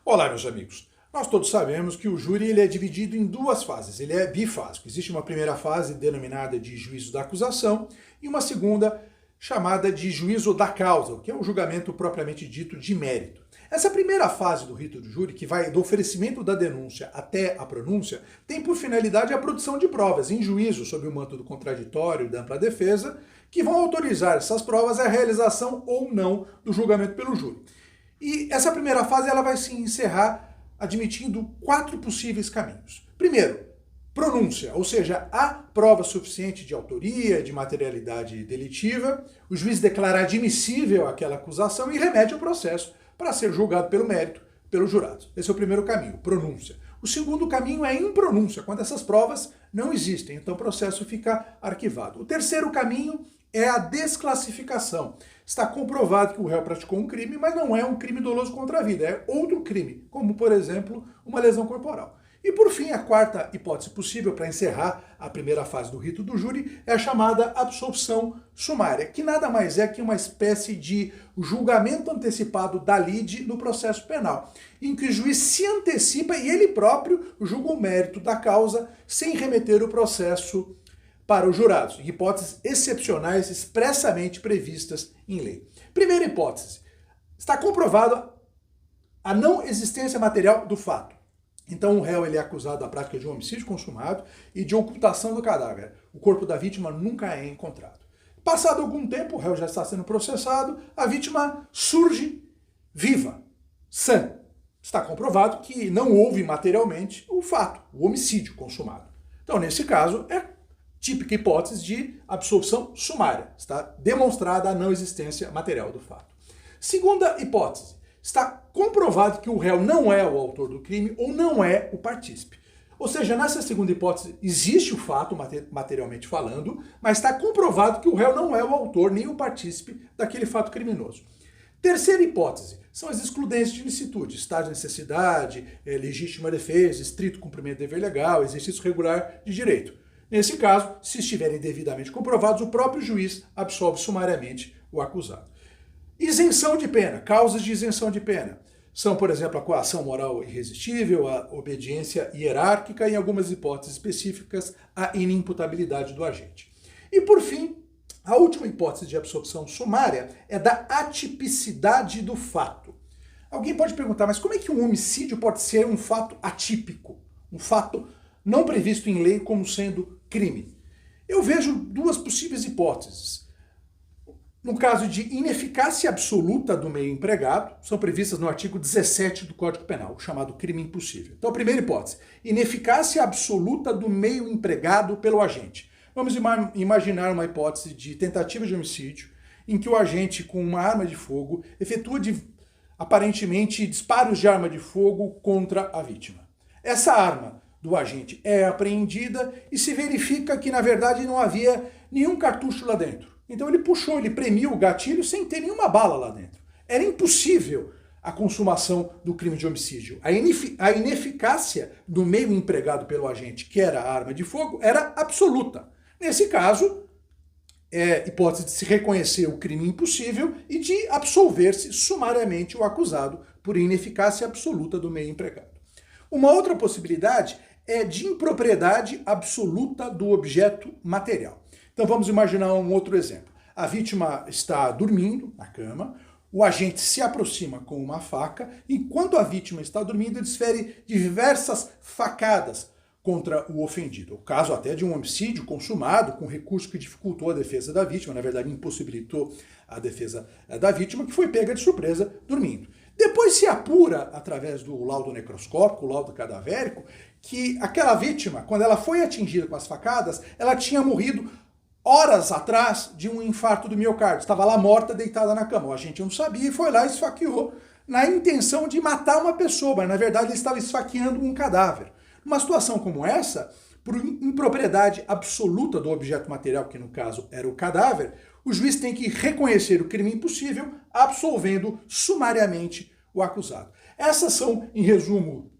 Olá, meus amigos. Nós todos sabemos que o júri ele é dividido em duas fases, ele é bifásico. Existe uma primeira fase denominada de juízo da acusação e uma segunda chamada de juízo da causa, que é o julgamento propriamente dito de mérito. Essa primeira fase do rito do júri, que vai do oferecimento da denúncia até a pronúncia, tem por finalidade a produção de provas em juízo sob o manto do contraditório e da ampla defesa, que vão autorizar essas provas à realização ou não do julgamento pelo júri. E essa primeira fase ela vai se encerrar admitindo 4 possíveis caminhos. Primeiro, pronúncia, ou seja, há prova suficiente de autoria, de materialidade delitiva, o juiz declara admissível aquela acusação e remete ao processo para ser julgado pelo mérito, pelos jurados. Esse é o primeiro caminho, pronúncia. O segundo caminho é impronúncia, quando essas provas não existem, então o processo fica arquivado. O terceiro caminho é a desclassificação. Está comprovado que o réu praticou um crime, mas não é um crime doloso contra a vida, é outro crime, como, por exemplo, uma lesão corporal. E, por fim, a quarta hipótese possível para encerrar a primeira fase do rito do júri é a chamada absolução sumária, que nada mais é que uma espécie de julgamento antecipado da lide no processo penal, em que o juiz se antecipa e ele próprio julga o mérito da causa sem remeter o processo para os jurados, em hipóteses excepcionais expressamente previstas em lei. Primeira hipótese, está comprovada a não existência material do fato. Então o réu ele é acusado da prática de um homicídio consumado e de ocultação do cadáver. O corpo da vítima nunca é encontrado. Passado algum tempo, o réu já está sendo processado, a vítima surge viva, sã. Está comprovado que não houve materialmente o fato, o homicídio consumado. Então, nesse caso, é típica hipótese de absolução sumária. Está demonstrada a não existência material do fato. Segunda hipótese. Está comprovado que o réu não é o autor do crime ou não é o partícipe. Ou seja, nessa segunda hipótese existe o fato, materialmente falando, mas está comprovado que o réu não é o autor nem o partícipe daquele fato criminoso. Terceira hipótese são as excludências de ilicitude, estado de necessidade, legítima defesa, estrito cumprimento de dever legal, exercício regular de direito. Nesse caso, se estiverem devidamente comprovados, o próprio juiz absolve sumariamente o acusado. Isenção de pena, causas de isenção de pena. São, por exemplo, a coação moral irresistível, a obediência hierárquica e, em algumas hipóteses específicas, a inimputabilidade do agente. E, por fim, a última hipótese de absolução sumária é da atipicidade do fato. Alguém pode perguntar, mas como é que um homicídio pode ser um fato atípico? Um fato não previsto em lei como sendo crime? Eu vejo duas possíveis hipóteses. No caso de ineficácia absoluta do meio empregado, são previstas no artigo 17 do Código Penal, o chamado crime impossível. Então, a primeira hipótese, ineficácia absoluta do meio empregado pelo agente. Vamos imaginar uma hipótese de tentativa de homicídio, em que o agente, com uma arma de fogo, efetua aparentemente disparos de arma de fogo contra a vítima. Essa arma do agente é apreendida e se verifica que, na verdade, não havia nenhum cartucho lá dentro. Então ele puxou, ele premiu o gatilho sem ter nenhuma bala lá dentro. Era impossível a consumação do crime de homicídio. A ineficácia do meio empregado pelo agente, que era a arma de fogo, era absoluta. Nesse caso, é hipótese de se reconhecer o crime impossível e de absolver-se sumariamente o acusado por ineficácia absoluta do meio empregado. Uma outra possibilidade é de impropriedade absoluta do objeto material. Então vamos imaginar um outro exemplo. A vítima está dormindo na cama, o agente se aproxima com uma faca, enquanto a vítima está dormindo, ele desfere diversas facadas contra o ofendido. O caso até de um homicídio consumado com recurso que dificultou a defesa da vítima, na verdade impossibilitou a defesa da vítima, que foi pega de surpresa dormindo. Depois se apura, através do laudo necroscópico, o laudo cadavérico, que aquela vítima, quando ela foi atingida com as facadas, ela tinha morrido horas atrás de um infarto do miocárdio. Estava lá morta, deitada na cama. A gente não sabia e foi lá e esfaqueou na intenção de matar uma pessoa, mas na verdade ele estava esfaqueando um cadáver. Numa situação como essa, por impropriedade absoluta do objeto material, que no caso era o cadáver, o juiz tem que reconhecer o crime impossível, absolvendo sumariamente o acusado. Essas são, em resumo,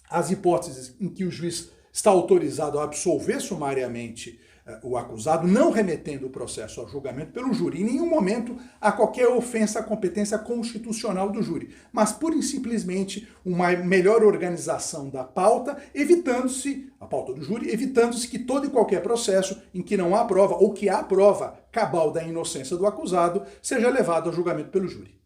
as hipóteses em que o juiz está autorizado a absolver sumariamente o acusado, não remetendo o processo ao julgamento pelo júri. Em nenhum momento há qualquer ofensa à competência constitucional do júri, mas pura e simplesmente uma melhor organização da pauta, evitando-se, a pauta do júri, evitando-se que todo e qualquer processo em que não há prova ou que há prova cabal da inocência do acusado seja levado ao julgamento pelo júri.